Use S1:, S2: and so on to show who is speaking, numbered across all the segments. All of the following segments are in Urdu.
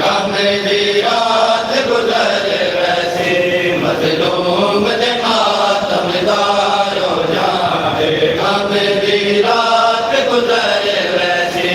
S1: غم دی رات گزر ویسی مظلوم دے ماتم دار ہو جائے غم دی رات گزر ویسی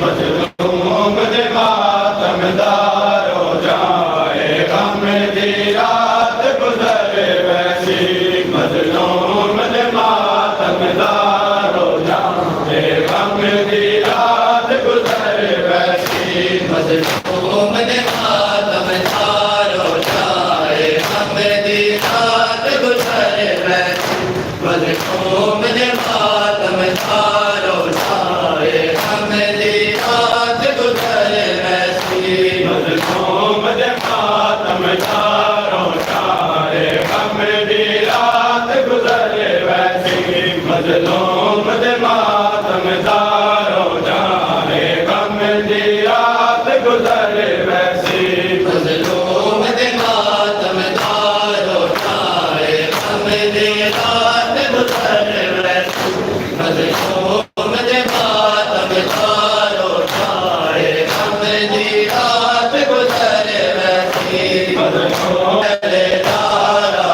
S1: مظلوم دے ماتم دار ہو جائے غم دی رات گزر ویسی مظلوم دے ماتم دار ہو جائے غم دی رات گزر ویسی مظلوم دے ماتم دار ہو جائے غم دی رات گزر ویسی مظلوم دے ماتم دار ہو جائے غم دی رات گزر ویسی مظلوم دے ماتم دار ہو جائے غم دی رات گزر ویسی مظلوم دے ماتم دار ہو جائے غم دی رات گزر ویسی مظلوم دے ماتم دار ہو جائے غم دی رات گزر ویسی مظلوم دے ماتم دار ہو جائے غم دی رات گزر ویسی مظلوم دے دارا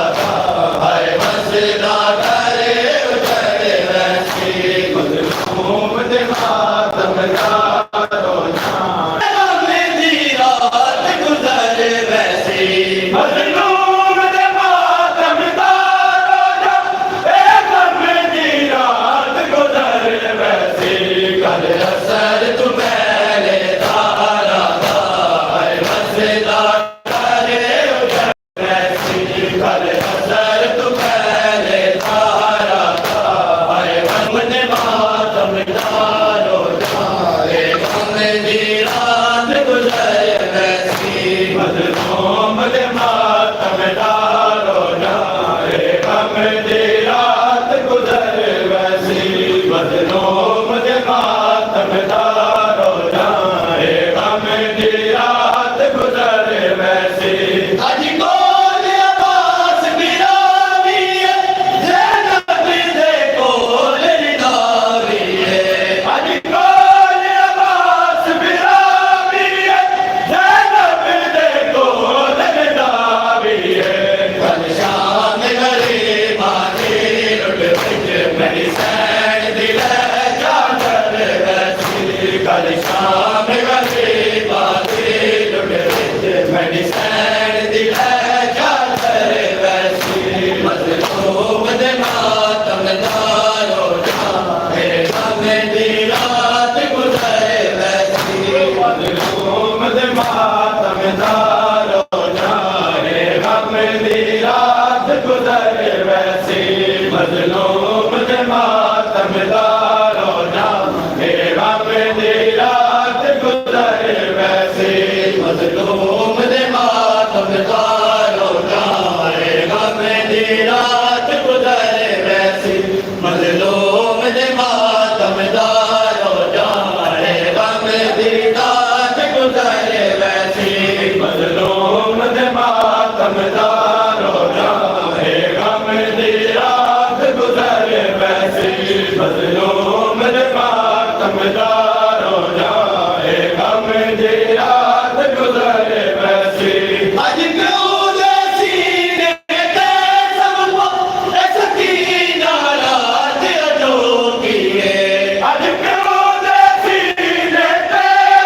S1: ہائے مسئلہ کرے اجڑ ویسی مظلوم دے ماتم دار ہو جائے غم دی رات گزر ویسی مظلوم دے ماتم دار ہو جائے غم دی رات گزر ویسی کل اثر تو پہلے دارا ہائے مسئلہ کرے اجڑ ویسی کل اثر تو پہلے دارا ہائے غم دے ماتم دار ہو جائے غم دی رات گزر ویسی مظلوم دے ماتم دار ہو جائے غم دی رات گزر ویسی مظلوم دے ماتم دار ہو جائے غم دی رات گزر ویسی اج کول عباس براوی ہے زینب دے کول رداوی ہے اج کول عباس براوی ہے زینب دے کول رداوی ہے کل شام غریباں دی لٹ وچ میری سین دل چادر ویسی کل شام غریباں دی لٹ وچ میری سین دل چادر ویسی مظلوم دے ماتم دار ہو جائے غم دی رات گزر ویسی مظلوم دے ماتم دار ہو جائے غم دی رات گزر ویسی مظلوم دے ماتم دار ہو جائے غم دی رات گزر ویسی مظلوم دے ماتم دار ہو جائے غم دی رات گزر ویسی مظلوم دے ماتم دار ہو جائے غم دی رات گزر ویسی مظلوم دے ماتم دار ہو جائے غم دی رات گزر ویسی مظلوم دے ماتم دار ہو جائے غم دی رات گزر ویسی اج کیوں دے سینے تے سب کو اے سکینہ رات جو کیے اج کیوں دے سینے تے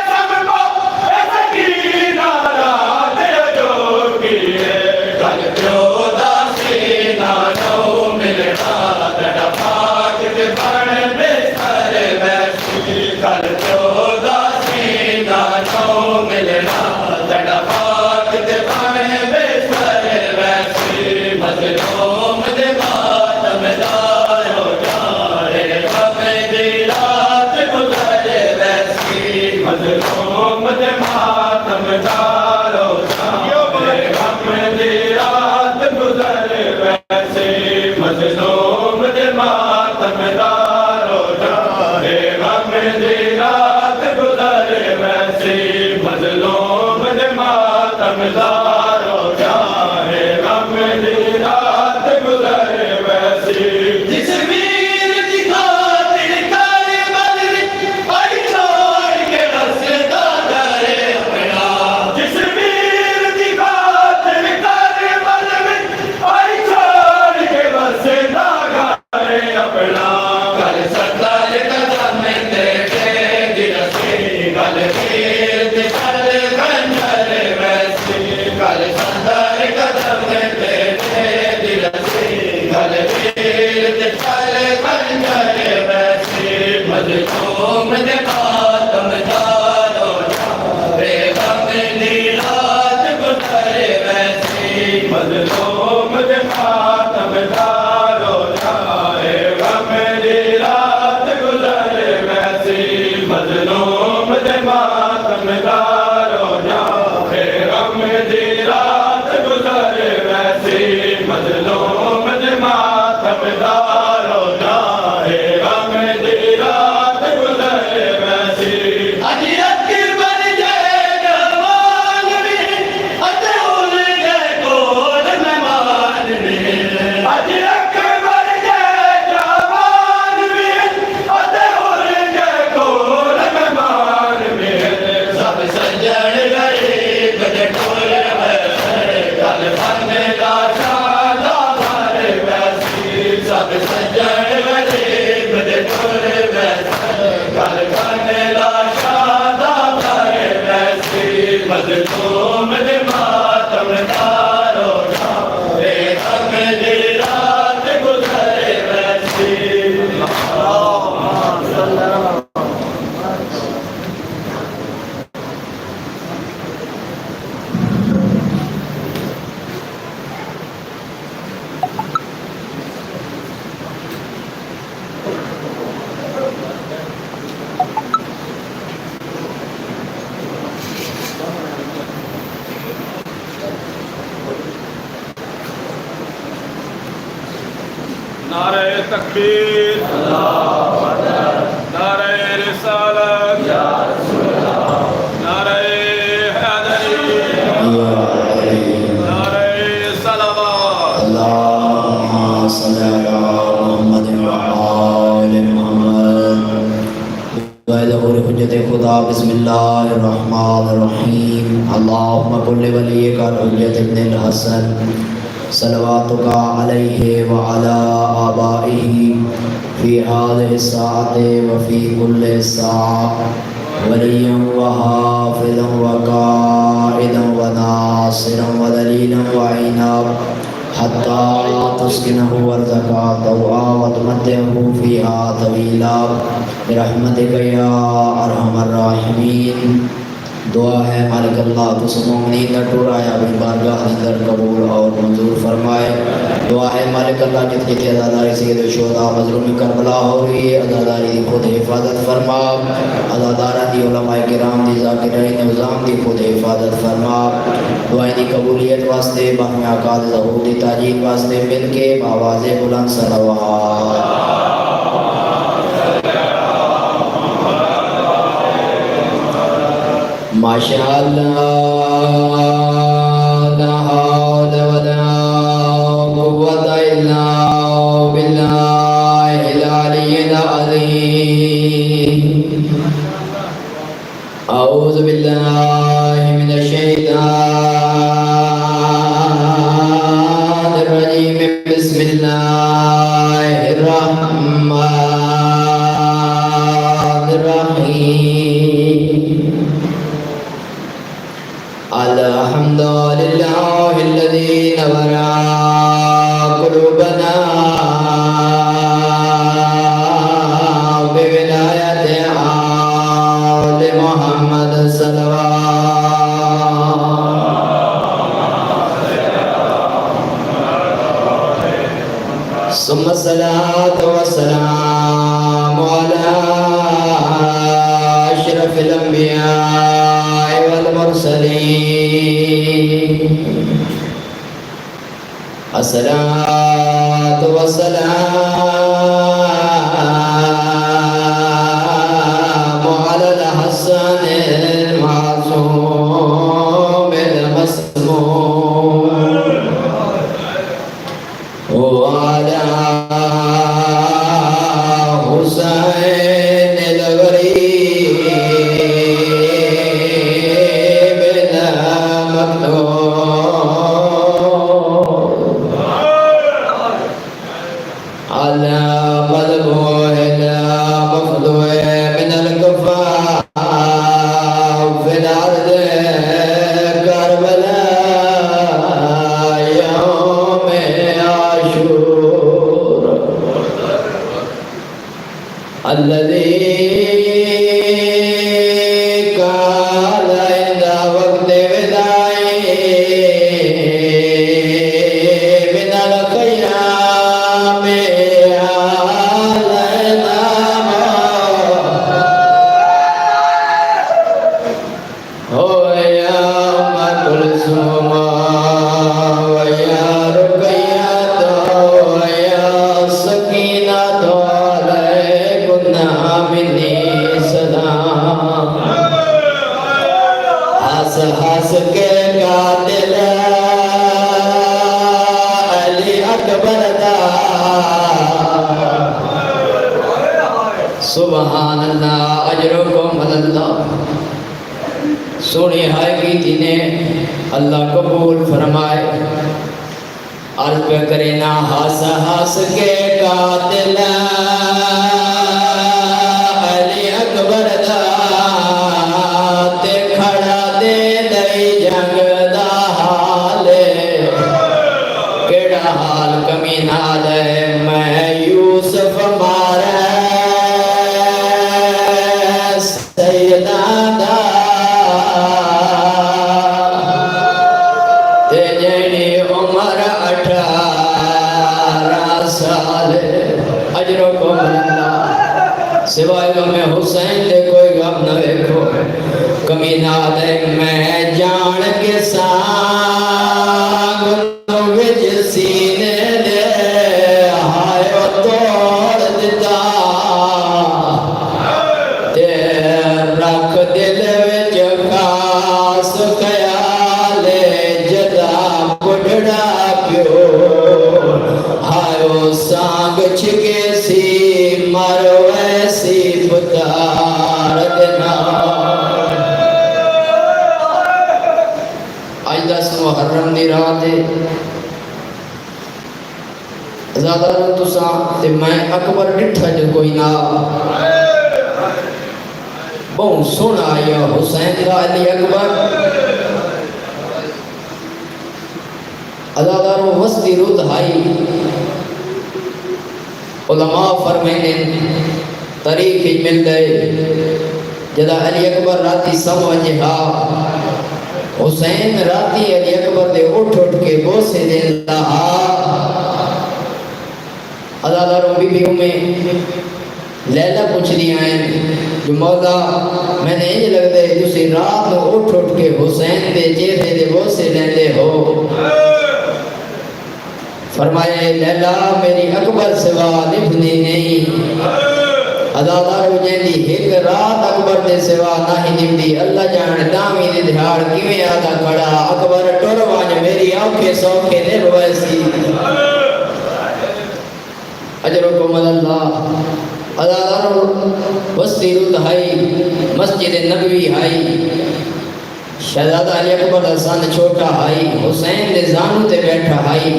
S1: سب کو اے سکینہ رات جو کیے کل کیوں دا سینہ نو ملنا تڑپاک تے بن بستر ویسی کل کیوں دا سینہ نو ملنا تڑپاک تے بن بستر ویسی مظلوم دے ماتم دار ہو جائے غم دی رات گزر ویسی مظلوم دے ماتم دار ہو جائے غم دی رات گزر ویسی مظلوم دے ماتم دار ہو جائے غم دی رات گزر ویسی مظلوم دے ماتم دار ہو جائے غم دی رات گزر ویسی جس ویر دی خاطر کربلا چھوڑ کے رستا در اپنا سجن غریب دے ٹور ویسے گل بننے دا شادا بھر ویسی سب سجن غریب دے ٹور ویسے گل بننے دا شادا بھر ویسی مظلوم دے ماتم دارو جاوے غم دی رات گزرے ویسی
S2: نعرہ تکبیر نعرہ رسالت نعرہ حیدری نعرہ صلوات
S3: اللهم صل على محمد وآل محمد وَإِلَى حجت خدا بسم اللہ الرحمن الرحیم اللهم كل ولیک الحجت ابن الحسن صلواتك عليه وعلى آبائه في هذه الساعة وفي كل ساعة وليا وحافظا وقائدا وناصرا ودليلا وعينا حتى تسكنه أرضك طوعا وتمتعه فيها طويلا برحمتك يا أرحم الراحمين. دعا ہے مالک اللہ تو سمومنین کا ٹورا یا اپنی بارگاہ اندر قبول اور منظور فرمائے. دعا ہے مالک اللہ جتنی کی عزاداری سید الشہداء مظلوم کربلا ہو رہی ہے عزاداری دی خود حفاظت فرما عزادارہ دی علماء کرام دی ذاکرین نظام دی خود حفاظت فرما. دعائیں دی قبولیت واسطے باہم عقاد ظہور دی تاجین واسطے مل کے باواز بلند صلوات ماشاء اللہ لا حول ولا قوة إلا بالله العلي العظيم. أعوذ بالله من الشيطان الرجيم بسم الله الرحمن الرحيم. الحمد لله الذي نور قلوبنا بولاية آل محمد صلوات ثم الصلاة والسلام على أشرف الأنبياء والمرسلين. الصلاة والسلام على الحسن المعصوم المسموم وعلى حسين الغريب المكتوب على مذبوح المفدوح من الكفار في الأرض كربلاء يوم عاشور الذي قال عند وقت وداعه من القيام علينا هو يا أم كلثوم ويا رقية ويا سكينة عليكن مني سلام. ہنس ہنس کے قاتل علی اکبر دا سبحان اللہ اجرکم اللہ سونی ہائے کی تینے اللہ قبول فرمائے عرض پہ کرینا ہاس ہاس کے قاتل علی اکبر دا تے کھڑا دے دئی جنگ دا حال کیڑا حال کمینہ دے میں یوسف مارے سیدان دا تے جنی عمر 18 سال اجرکم اللہ سوائے غم حسین دے کوئی غم نہ دیکھو کمینہ دے میں جان کے سانگ وچ سینے دے ہائے توڑ دیتا تے رکھ دل وچ خاص خیال جدا بڑھڑا پیو ہائے سانگ چھکے سی مارو ایسی پتار دینا آج 10 محرم دی رات ہے زیادہ رو تو ساں تے میں اکبر ڈٹھا جو کوئی نہ بہن سونا آیا حسین دا علی اکبر ازادارو وستی رود ہائی علماء فرمائنے طریق ہی مل گئے جدا علی اکبر راتی سمجھے ہاں حسین راتی علی اکبر دے اٹھ اٹھ کے بوسے دے اللہ ازاداروں بیوں میں لیلہ پوچھ دیا ہیں جو مولا میں نے یہ لگ دے جسے رات میں اٹھ اٹھ کے حسین دے چہرے دے بوسے لیندے ہو فرمائے لیلہ میری اکبر سوا نبھنی نہیں ازادارو جیندی ایک رات اکبر دے سوا نہ ہی نبھدی اللہ جان دامی دے دھیاڑ کیویں آدھا کھڑا اکبر ٹوروان میری آنکھیں سوکھے دے رویسی اجرکم اللہ ازادارو وستی رود ہائی مسجد نبوی ہائی شہزادہ علی اکبر حسن چھوٹا ہائی حسین دے زانو تے بیٹھا ہائی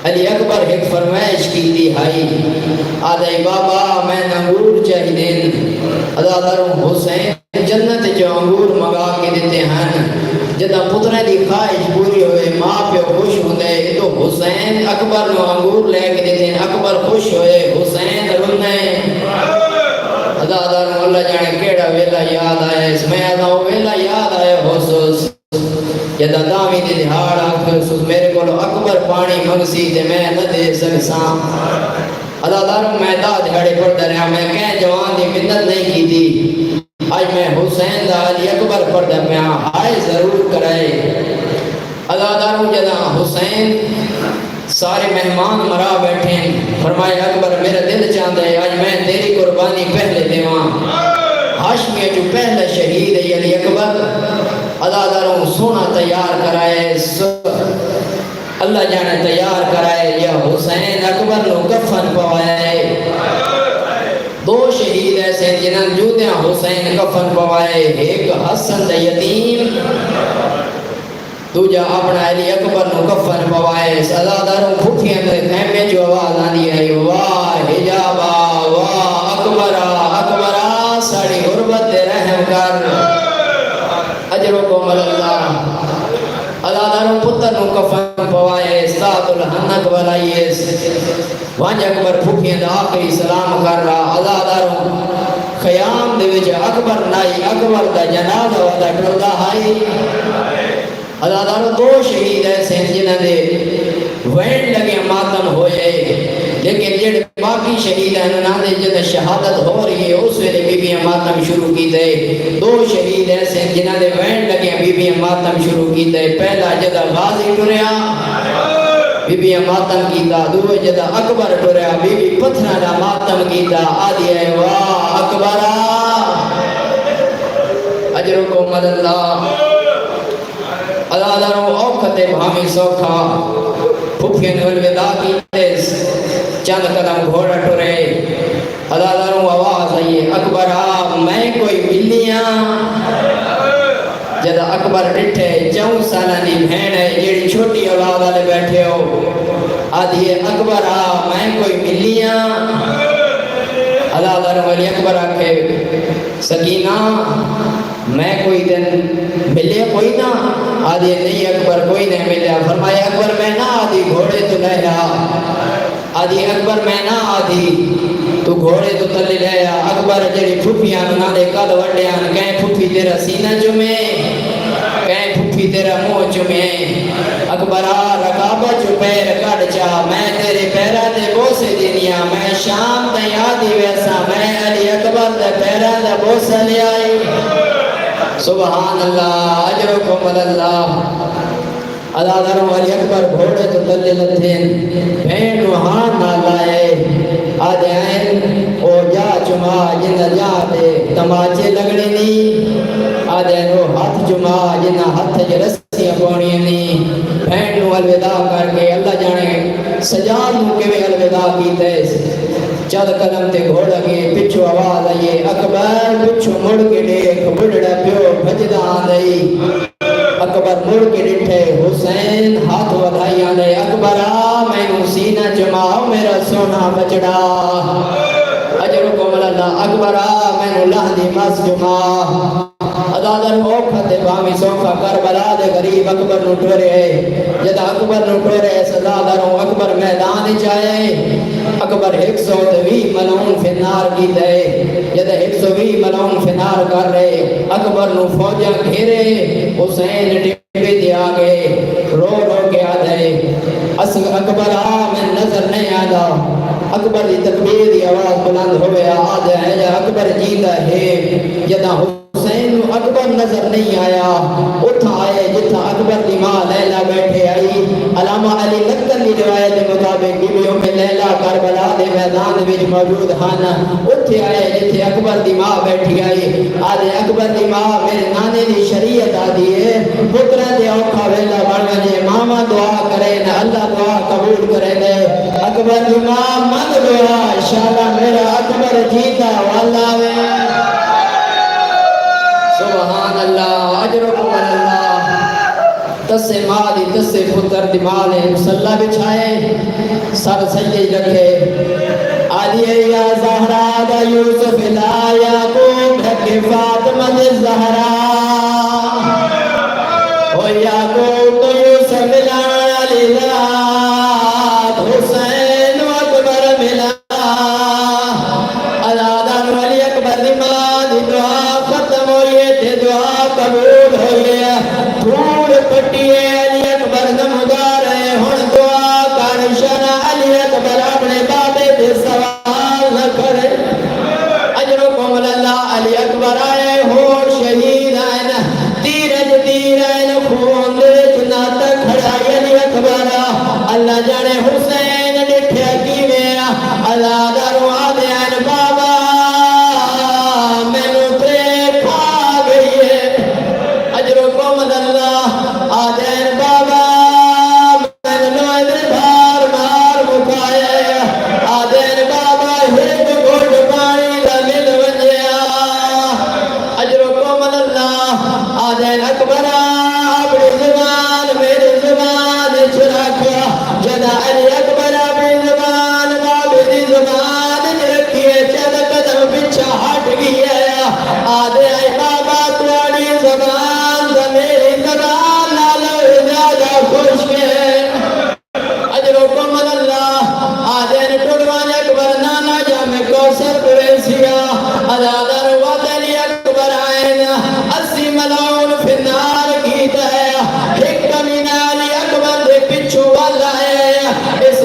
S3: علی اکبر ایک فرمائش کی دی ہائی آدھائی بابا میں انگور چاہی دین ازادارو حسین جنت جو انگور مگا کے دیتے ہیں جدہ پترہ دی خواہش پوری ہوئے ماں پہ خوش ہوندے تو حسین اکبر نو انگور لے کے دیتے ہیں اکبر خوش ہوئے حسین رونے ازادارو اللہ جانے کیڑا ویلا یاد آئے اس میں آدھاؤ ویلا یاد آئے حسوس جدہ دامی دی دھاڑ آنکھر سوس میرے کو اکبر پانی منگسی تے میں نہ دے سکساں ازادارو میں دا دھاڑے پر دریا میں کہیں جوان دی منت نہیں کی دی آج میں حسین دا علی اکبر پر درمیان آئے ضرور کرائے ازادارو جدہ حسین سارے مہمان مرا بیٹھیں فرمائے اکبر میرا دل چاہتا ہے آج میں تیری قربانی پہلے دیواں ہاشمیہ جو پہلا شہید ہے علی اکبر ازاداروں سونا تیار کرائے اللہ جانے تیار کرائے یا حسین اکبر نو کفن پوائے دو شہید ایسے جنہاں جودیاں حسین کفن پوائے ایک حسن دا یتیم دوجہ اپنا علی اکبر نو کفن پوائے ازاداروں بھوٹیاں دے خیمے جو آواز آنی ہے واہ حجابا واہ اکبرہ اکبرہ ساڑی غربت دے رحم کر اجرکم اللہ ازاداروں پتر نو کفن پوائے استاد الحنک والائیے وانج اکبر بھوٹیاں دے آخری سلام کر رہا ازاداروں خیام دے وچ اکبر نائی اکبر دا جنازہ ودا ٹردا ہائی ازادارو دو شہید ایسے جنہاں دے وین لگے ماتم ہوئے لیکن جڑے باقی شہید ہیں انہاں دے جدہ شہادت ہو رہی ہے اس ویلے بی بیاں ماتم شروع کی دے دو شہید ایسے جنہاں دے وین لگے بی بیاں ماتم شروع کی دے پہلا جدہ غازی ٹریا بی بیاں ماتم کیتا دوے جدہ اکبر ٹریا بی بی پتھرانا ماتم کیتا آدھی ہے واہ اکبرہ اجرکم اللہ ازاداروں اوکھتے بھامی سوکھا پھوپھیں نے الوداع کی چند قدم گھوڑا ٹرے ازاداروں آواز آئیے اکبرہ میں کوئی ملیاں جد اکبر ڈٹھے 4 سالہ دی بہن ہے جیڑی چھوٹی اولاد والے بیٹھے ہو آدھی اکبر میں کوئی ملیاں اللہ تعالیٰ علی اکبر آکھے سکینہ میں کوئی دن ملے کوئی نہ آدھی نہیں اکبر کوئی نہیں ملیا فرمایا اکبر میں نہ آدھی گھوڑے تو لے آدھی اکبر میں نہ آدھی تو گھوڑے تو تلے لے اکبر جڑی پھوپیاں نہ دے کد وڈیاں کہیں پھوپی تیرا سینہ چمے کہیں پھوپی تیرا منہ چمے اکبرہ رکابہ جو پیر کڑ چا میں تیرے پیرہ دے بوسے دنیا میں شام تے یادی ویسا میں علی اکبر دے پیرہ دے بوسے لے آئی سبحان اللہ اجرکم اللہ اللہ دروں علی اکبر گھوڑے تو تلے لتھین بھین روحان نہ لائے آدھے آئین او جا چما جنہ جا دے تماچے لگنے نہیں آدھے رو ہاتھ چما جنہ ہاتھ جرسیاں پونی نہیں بھین نو الوداع کر کے اللہ جانے سجاد نو کے بھی الوداع کیتے چند قدم تے گھوڑا کے پچھو آواز آئیے اکبر پچھو مڑ کے دیکھ بڑھڑا پیو بھجدہ آدھائی اکبر مڑ کے ڈٹھے حسین ہاتھ ودھائی آنے اکبرہ میں نو سینہ جماؤ میرا سونا بچڑا اجرکم اللہ اکبرہ میں نو لہدی مس جماؤ ادادر اوکھت بامی سوکھا کربلا دے غریب اکبر نو ٹورے جد اکبر نو ٹورے سزادروں اکبر میدان چاہے اکبر 120 ملعون فنار کی دے جد 120 ملعون فنار کر رہے اکبر نو فوجہ گھیرے حسین ڈیبے دیا گئے رو رو کے آدھے اکبر میں نظر نہیں آدھا اکبر دی تکبیر دی آواز بلند ہوئے آدھے ہیں جا اکبر جیدہ ہے جدہ حسین اکبر نظر نہیں آیا اتھا آئے جتھا اکبر دی ماں لیلہ بیٹھے آئی علامہ علی لکن دی روایت مطابق بیبیوں میں لیلہ کربلا دے میدان وچ موجود ہن اتھے آئے جتھے اکبر دی ماں بیٹھی آئی آدھے اکبر دی ماں میرے نانے دی شریعت آدھی ہے پترہ دے اوکھا ویلہ بڑھ وجے ماما دعا کرے نہ اللہ دعا قبول کرے دے اکبر دی ماں مند دعا انشاءاللہ میرا اکبر جیتا واللہ میں سبحان اللہ اجرکم اللہ تسے ماں دی تسے پتر دی ماں نے مسلح بچھائے سر سجدے رکھے آدھے یا زہرا دا یوسف لا یعقوب ڈھکے فاطمہ دے زہرا او یعقوب تو یوسف لا علی ذات حسین و اکبر ملا علادہ علی اکبر دی ماں دی دعا ختم ہوئے تھے دعا قبول ہوئے دھول پٹیے علی اکبر نمدار ہے ہن دعا کارشان علی اکبر اپنے بابے دے سوال نہ کرے اجرکم اللہ علی اکبر آئے ہو شہید آئے تیر آئے خون دے جنات کھڑا علی اکبر اللہ جانے حسین ڈٹھیا کی میرا اللہ دارو آدھے آئے بابا اس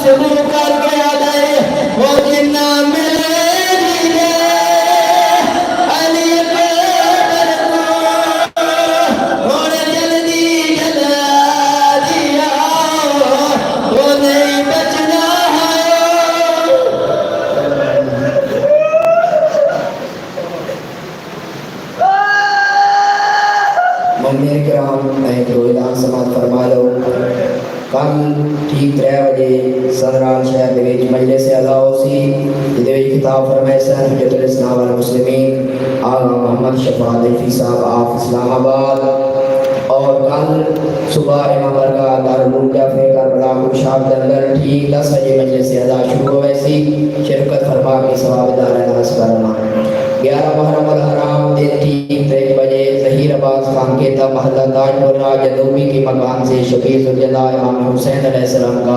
S3: شروع کر کے آدھے وہ جنہ ملے دیدے علی قبر کو اور جلدی جلا دیا وہ نہیں بچنا ہے ممبر کرام ایک اعلان سماعت فرما لو کل ٹھیک 3 بجے صدران شہر دے وچ مجلس اعلیٰ ہوسی جدے وچ خطاب فرمائے سن حجت الاسلام والمسلمین آغا محمد شفاعت الفی صاحب آپ اسلام آباد اور کل صبح امام برگاہ دارالعلوم جعفر کربلا شاپ کے اندر ٹھیک 10 بجے مجلس اعلیٰ شروع ہوئے سی شرکت فرما کے ثواب دار ناس کرنا 11 محرم الحرام دن ٹھیک 3 بجے ظہیر عباس خان کے تا محلہ تاج پورہ جدوبی کی مکان سے شفیع ذوالجلالہ امام حسین علیہ السلام کا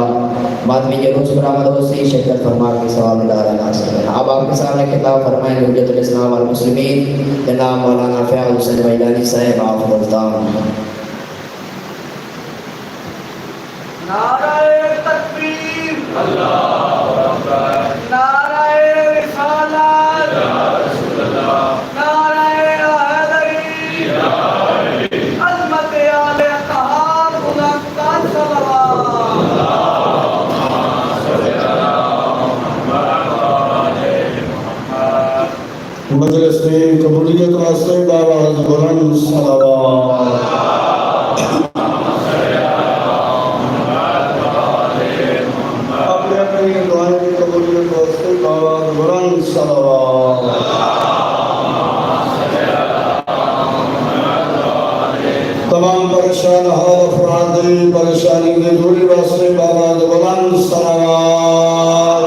S3: ماتمی جلوس برآمد ہو سی شرکت فرما کے ثواب دار ناس کرنا اب آپ کے سامنے خطاب فرمائیں حجت الاسلام والمسلمین جناب مولانا فیاض حسین ویلانی صاحب آپ ملتان
S1: نعرہ تکبیر نعرہ رسالت نعرہ حیدری عظمت آل اطہار بلند صلوات
S4: مجلس میں قبولیت واسطے باواز بلند صلوات اپنے اپنی دعائیں کی قبولیت واسطے باواز بلند صلوات تمام پریشان حال افراد دلی پریشانی کے دوری واسطے باواز بلند صلوات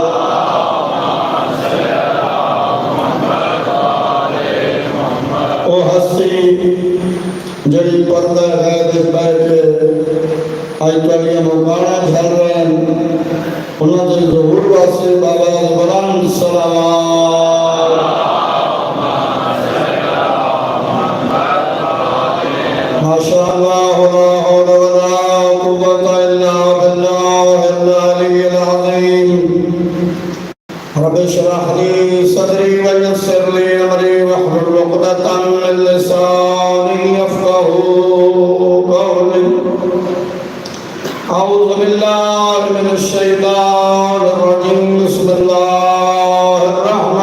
S4: او ہستی جڑی پردہ ہے دے بیٹھ کے آئی کلیاں مکانا جھل رہے ہیں انہوں نے ظہور واسطے بابا بلند صلوات ماشاء اللہ لا حول ولا قوة الا بالله العلی العظیم رب اشرح لي صدري ويسر لي امري واحلل عقدة من لساني يفقهوا قولي اعوذ بالله من الشيطان الرجيم بسم الله الرحمن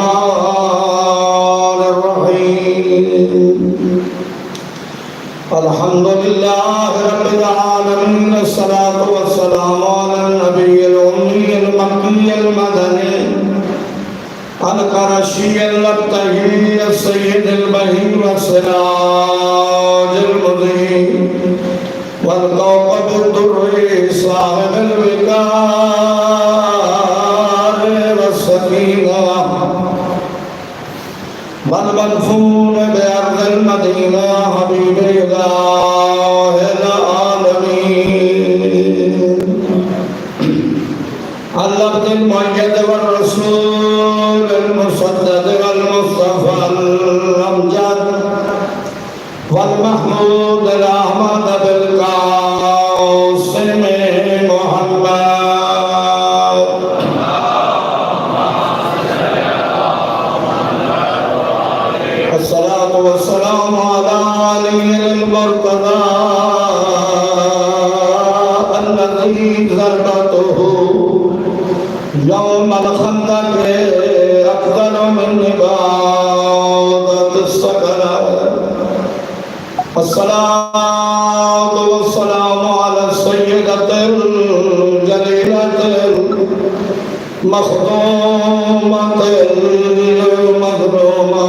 S4: الرحيم الحمد لله رب العالمين الصلاة والسلام على النبي الأمي المكي المدني القرشي اللبتهي السيد البهي والسراج المضيء والكوكب الدري صاحب الوقار والسكينة والمدفون بأرض المدينة حبيب الله العالمين اللبد المؤيد والرسول المصدد والمصطفى الأمجد والمحمود الأحمد بالقاسم محمد الصلاة والسلام على علي المرتضى الذي ذرته يوم الخندق أفضل من نباضة السكرات الصلاة والسلام على السيدة الجليلة المخدومة المظلومة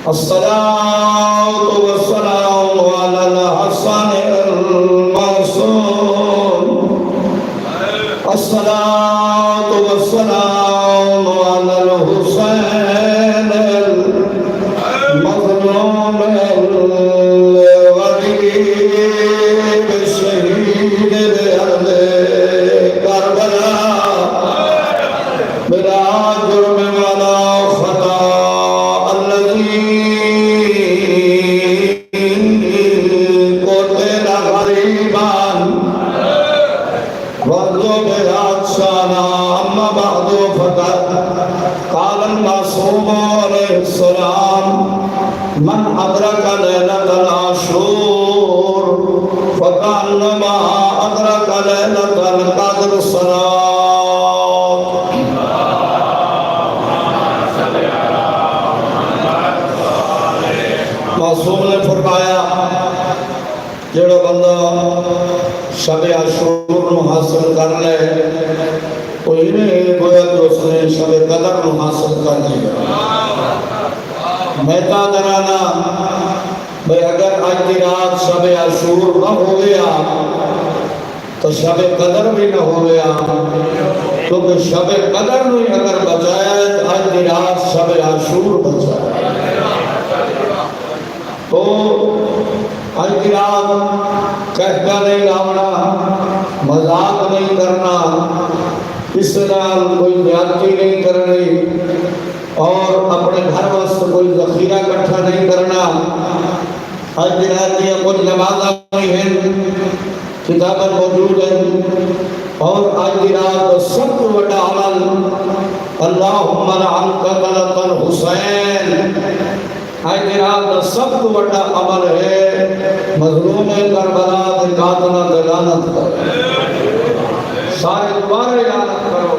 S4: الصلاة والسلام على الحسن المعصوم الصلاة والسلام على الحسين المظلوم الغريب الشهيد بأرض كربلاء بلا جرم ولا خطأ الذي من ادرک لیلۃ العاشور فکانما ادرک لیلۃ القدر صلاۃ۔ معصوم نے فرمایا جڑا بندہ شب عاشور نو حاصل کر لے کوئی نہیں گویا کہ اس نے شب قدر نو حاصل کر لیا۔ میں تا درانا بھئی اگر آج کی رات شب عاشور نہ ہو گیا تو شب قدر بھی نہ ہو گیا، کیونکہ شب قدر نہیں اگر بچائے تو آج کی رات شب عاشور بچائے۔ تو آج کی رات کہتا نہیں لاؤنا، مذاق نہیں کرنا، اس طرح کوئی زیادتی نہیں کرنی اور اپنے گھر واسطے کوئی ذخیرہ اکٹھا نہیں کرنا۔ آج کی رات یہ کچھ نمازاں ہوئی ہیں، کتابیں موجود ہیں، اور آج کی رات سب کو بڑا عمل اللہم لعن قتلۃ الحسین، آج کی رات سب کو بڑا عمل ہے مظلوم کربلا کے قاتلوں پہ لعنت کرو۔ سارے دوبارہ لعنت کرو۔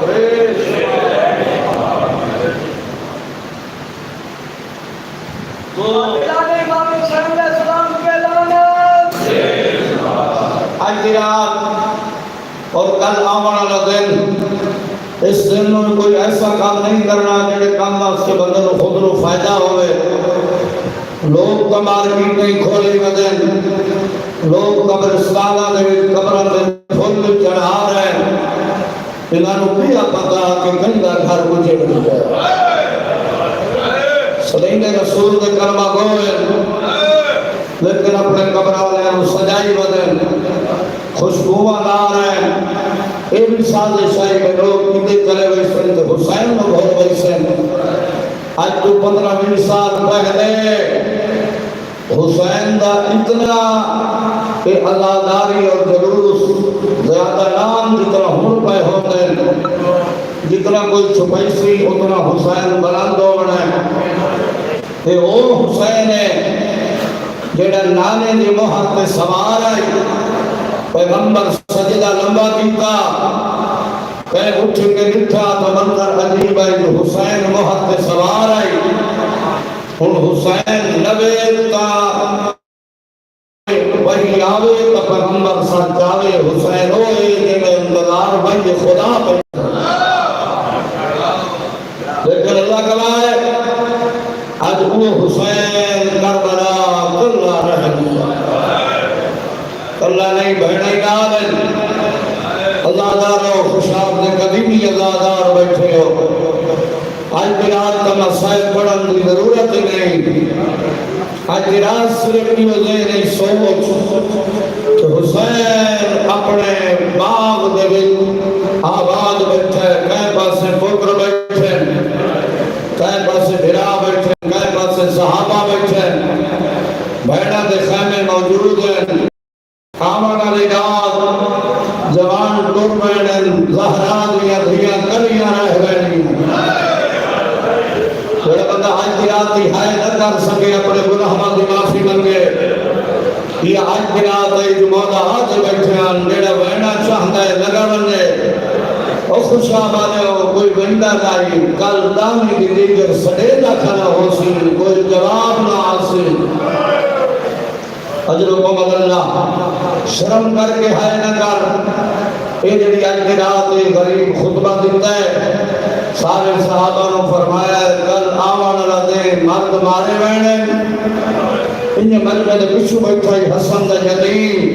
S1: امام حسین علیہ السلام کے لعنت۔
S4: آج کی رات اور کل آنے والا دن، اس دن میں کوئی ایسا کام نہیں کرنا جڑے کام اس کے بندے کو خود کو فائدہ ہوئے۔ لوگ کمار کی نہیں کھولے بدن، لوگ قبرستانہ دے قبروں دے پھول چڑھا رہے ہیں، انہوں نے بھی پتا کہ گندا گھر مجھے مل گیا۔ سلیم رسول دے کلمہ گوئے لیکن اپنے قبر والے سجائی بدن خوشبوواں لا رہے ہیں۔ یہ بھی سازش ہے کہ لوگ کتے چلے ویسے تو حسین میں بہت ویسے۔ آج تو 15-20 سال پہلے حسین دا اتنا کہ عزاداری اور جلوس زیادہ نام جتنا ہون پہ ہوتے ہیں، جتنا کوئی چھپائی سی اتنا حسین بلند ہونا ہے۔ کہ وہ حسین ہے جیڑا نانے دی مہر پہ سوار آئی، پیغمبر سجدہ لمبا کیتا، کہ اٹھ کے نٹھا تو منظر عجیب ہے جو حسین مہر پہ سوار آئی۔ ان حسین نبیتا وہی آوے تو پیغمبر سجاوے، حسین ہوئے جنہیں انتظار بھائی خدا پہ۔ لیکن اللہ کلائے آج وہ حسین کربلا اللہ رہ گیا، اللہ نہیں بہنے ڈالن۔ اللہ دار ہو خوشاب نے کبھی بھی اللہ دار بیٹھے ہو، آج کی رات کا مسائل پڑھن کی ضرورت ہی نہیں۔ آج کی رات صرف یہ نہیں سوچ کہ حسین اپنے باغ دے آباد بیٹھے، کہیں پاسے فکر بیٹھے، کہیں پاسے بھرا بیٹھے، کہیں پاسے صحابہ بیٹھے، بہنہ دے خیمے موجود ہیں۔ آمن علی رات جوان ٹور بہنیں زہرا دیا دھیاں کریاں رہ گئیں۔ جڑا بندہ آج کی رات کی ہائے نہ کر سکے اپنے گناہاں دی معافی منگے، یہ آج کی رات ہے جو مولا آج بیٹھے ہیں جڑا بہنہ چاہتا ہے لگا بنے اور خوش آبادے ہو کوئی بندہ نہیں، کل دامی کی دیگر سڑے نہ کھنا ہو سی، کوئی جواب نہ آسی۔ اجرکم اللہ شرم کر کے ہائے نہ کر۔ یہ جڑی آج کی رات غریب خطبہ دیتا ہے، سارے صحابہ نے فرمایا کل آوان اللہ دے مرد مارے بہنے، انہیں مجمع دے پچھو بیٹھا ہی حسن دا جدید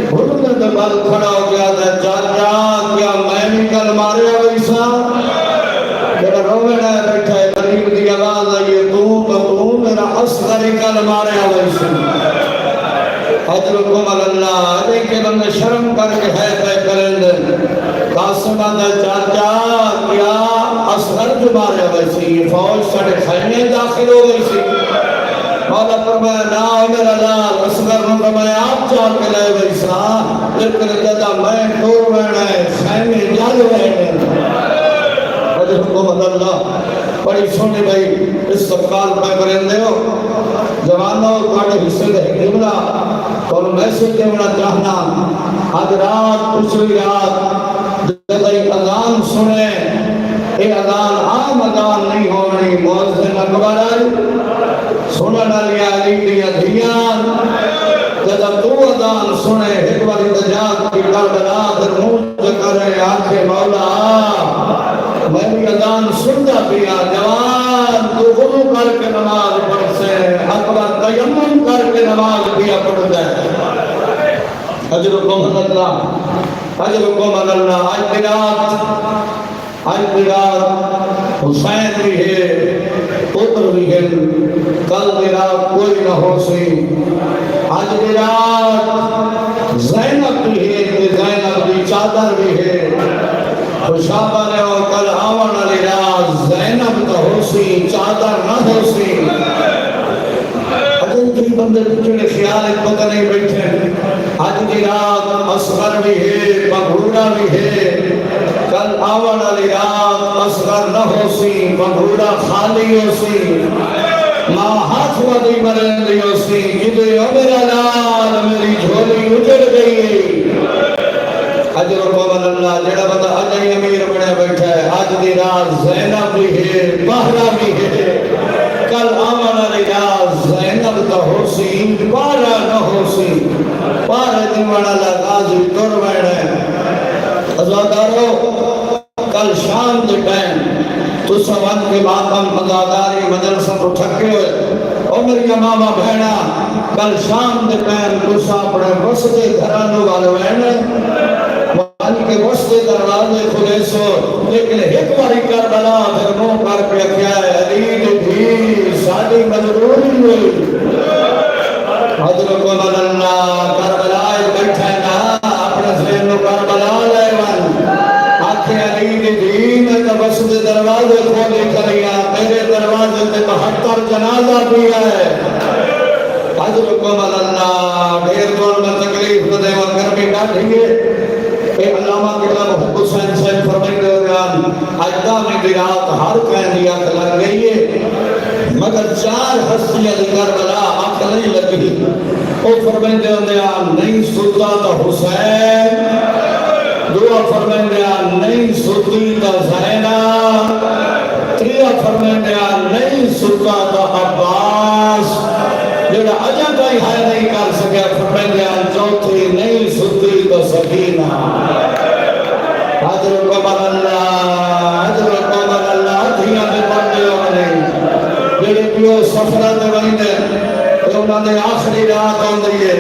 S4: بھولنے دے بل کھڑا ہو گیا دے چاچا کیا میں بھی کل مارے ویسا؟ جڑا روینا بیٹھا ہے غریب دی آواز آئیے تو میرا اصغری کل مارے ویسا۔ حضرکم اللہ علیہ کے بندے شرم کر کے ہے پہ کریں دیں قاسمہ دا چاچا کیا اصغر جو مارے ویسی، فوج سڑے خیمے داخل ہو گئی سی۔ مولا فرمایا نا میرا لال اصغر نو میں آپ چاہ کے لے ویسا، لیکن جدا میں ٹور رہنا ہے خیمے جال رہنے۔ حکم اللہ بڑی سونی بھائی استقبال پہ کریں ہو جوانوں کاٹے حصے دے قبلہ اور میسج دینا چاہنا آج رات پچھلی رات جب ایک اذان سنے یہ اذان عام اذان نہیں ہو رہی مؤذن اکبر سنن علی علی دیا دھیان جب تو اذان سنے ایک بار انتجاب کی کربلا در منہ کرے آنکھیں مولا میں بھی اذان سنتا پیا جوان تو وضو کر کے نماز پڑھ سے اکبر تیمم کر کے نماز پیا پڑھ دے اجرکم اللہ اجرکم اللہ آج کی رات حسین بھی ہے پتر بھی ہے کل کی رات کوئی نہ ہو سی آج کی رات زینب بھی ہے کہ زینب بھی چادر بھی ہے خوشابہ نے اور کل آون علی رات زینب نہ ہو سی چادر نہ ہو سی اجن کی بندے پچھلے خیال ایک پتہ نہیں بیٹھے آج کی رات اصغر بھی ہے مغرورہ بھی ہے کل آون علی رات اصغر نہ ہو سی مغرورہ خالی ہو سی ماں ہاتھ ودی مرندی ہو سی کدے میرا لال میری جھولی اجڑ گئی اجر و قومن اللہ جڑا بندہ اجائی امیر بڑے بیٹھا ہے آج دی رات زینب بھی ہے بہرہ بھی ہے کل آمن علی رات زینب تا ہو سی بارہ نہ ہو سی بارہ دیوانا لگازی کر بیڑے ازادارو کل شام دے ٹائم تو سوان کے ماتم ازاداری مجلسہ تو ٹھکے ہوئے او میری ماما بہنا کل شام دے ٹائم تو ساپڑے بستے گھرانو والے بہنے وہاں کے بستے دروازے کھلے سو لیکن ایک باری کربلا پھر منہ کر کے کیا ہے علی بھی ساری مجروری ہوئی حضرت قومن اللہ کربلا بیٹھے نا اپنے ذہن کربلا لے ون آنکھیں علی بھی میں تو بستے دروازے کھولے کریا میرے دروازے تے 72 جنازہ بھی ہے حضرت قومن اللہ ڈھیر دور میں تکلیف دے وہ گرمی ڈاٹیں گے کہ علامہ قبلہ محمد حسین صاحب فرمائے دیان اجدہ میں دیرات ہر قیدیات لگ گئی ہے مگر 4 ہستیاں کربلا آنکھ نہیں لگی وہ فرمائے دیان نہیں ستا تو حسین دعا فرمائے دیان نہیں ستی تو زینب تریہ فرمائے دیان نہیں ستا تو عباس جڑا اجا کوئی ہے نہیں کر سکیا فرمائے دیان چوتھی نہیں ستی تو سکینہ حضر قبر اللہ دھیاں دے پڑھنے ہونے جڑے پیو سفرہ دے ویندے کہ انہوں نے آخری رات ہوں دیئے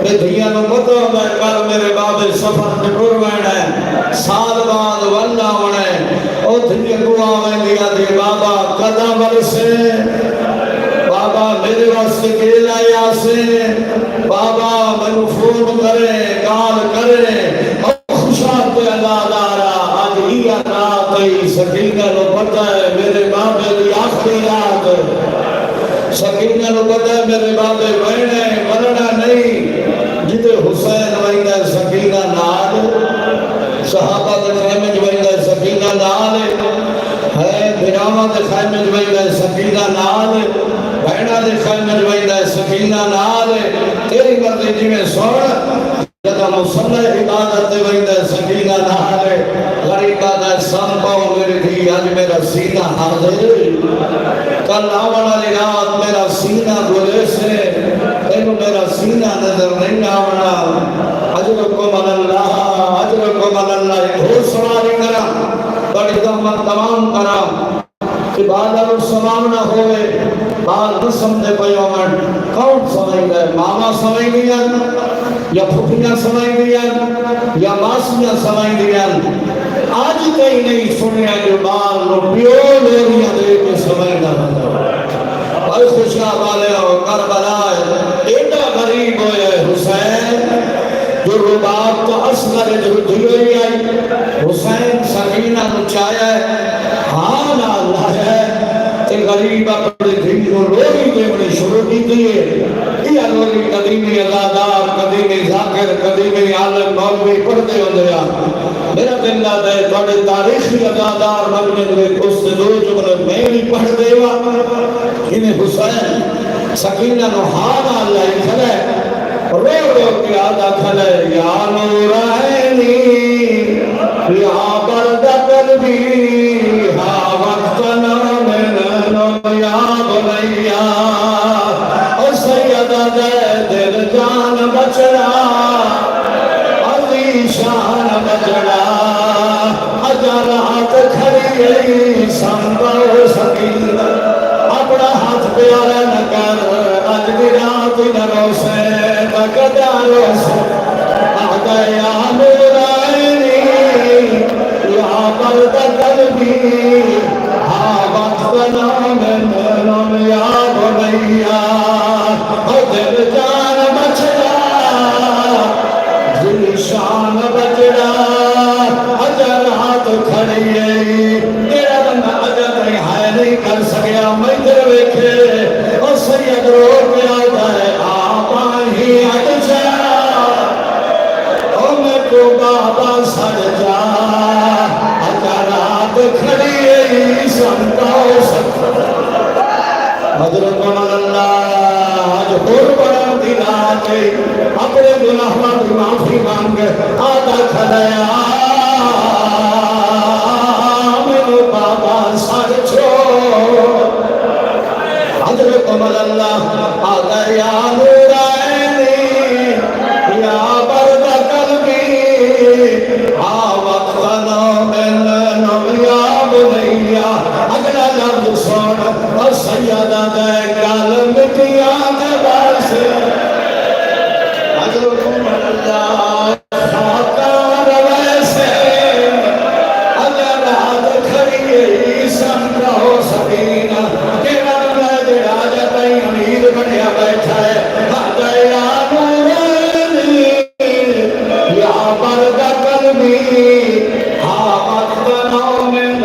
S4: کہ دھیاں نو پتہ ہوگا کل میرے بابے سفر پہ ٹور ویڑ ہے سال بعد واللہ ہونے او دھیاں دعا میں دیا دی بابا قدم برسے بابا میرے واسطے کے لائے آسے بابا میں فون کرے کال کرے اور خوشات پہ اللہ دارا آج ہی رات سکینہ نو پتہ ہے میرے بابے دی آخری رات سکینہ نو پتہ ہے میرے بابے وینے مرنا نہیں جتے حسین وینے سکینہ نال صحابہ دے خیمج وینے سکینہ نال ہے بھراما دے خیمج وینے سکینہ نال بہنا دے خیمج وینے سکینہ نال تیری مرضی جی میں سوڑ جدا مصلح عبادت دے ویندہ سکینہ نہارے غریبہ دے سنپاؤ میری تھی آج میرا سینہ حاضر کل آون علی رات میرا سینہ گلے سے تینو میرا سینہ نظر نہیں آونا اجرکم اللہ ایک ہو سواری کرا بڑی دمت تمام کرا کہ بعد اگر سمام نہ ہوئے بعد نہ سمجھے پیومن کون سمجھ گئے ماما سمجھ گیا یا پھوپیاں سمجھ گیا یا ماسیاں سمجھ گیا آج کئی نہیں سنیا جو بال نو پیو لوریاں دے کے سمجھ نہ اور خوشیاں والے ہو کربلا ایڈا غریب ہوئے حسین جو رباب تو اصغر جو دھیوئی آئی حسین سکینہ نو چاہیا ہے ہاں اللہ ہے تے غریب اپنے دین کو روزی دینے شروع کی دیئے یہ روزی قدیمی ازادار قدیمی ذاکر قدیمی عالم مولوی پڑھتے ہو دیا میرا دل لاتا ہے توڑے تاریخی ازادار مجمع دے اس سے دو جملے میں بھی پڑھ دے گا انہیں حسین سکینہ نوحانا اللہ کھلے رو رو کے آدھا کھلے یا نور عینی یا برد قلبی ہا وقتنا من یا بنیا اور سیدہ دے دل جان بچڑا عزی شان بچڑا اجرات کھڑی سنبھو سکینہ اپنا ہاتھ پیارا نہ کر اج بھی رات نہ روسے بکدا روسے آگا یا نور عینی یا برد قلبی ہا وقتنا من یا بنیا دل جان بچڑا دل شان بچڑا اجر ہاتھ کھڑی تیرا بندہ اجر نہیں کر سکیا میں تیرے ویکھے اور سید رو کے آتا ہے آبا ہی اجھا اور میں کو بابا سڑ جا اجرات کھڑی سنتا ہو سکتا حضرت عمر اللہ آج اور بڑا دن آتے اپنے گناہوں کی معافی مانگ آتا کھڑیا میرے بابا سر چھوڑ حضرت عمر اللہ آتا یا نور عینی یا برد قلبی ہا وقتنا من یا بنیا اگلا لفظ سن اور سیدہ دے گل مٹیاں دے بارسے حضرت عمر اللہ خاکار ویسے اجرات کھڑی سنگا ہو سکینہ تیرا اللہ جڑا جاتا ہی امید بنیا بیٹھا ہے آجا یا نور عینی یا برد قلبی ہا وقتنا من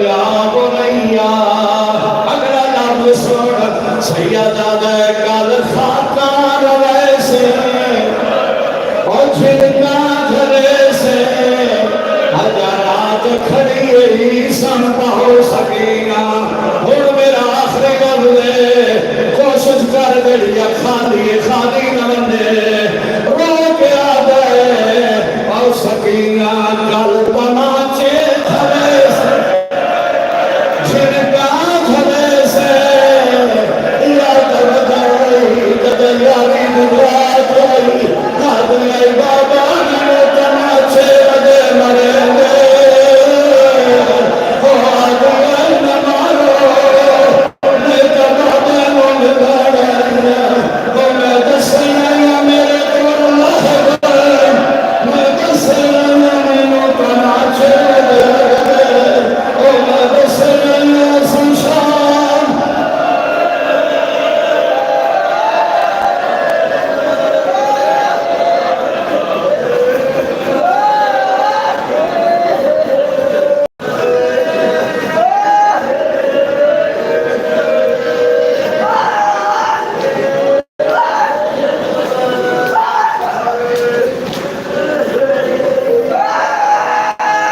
S4: یا بنیا اگلا لفظ سن سیدہ دے کل خاکار ویسے اور چھلکا جھلے سے حجرات کھڑی سنتا ہو سکینہ اور میرا آخری گل دے کوشش کر گڑیا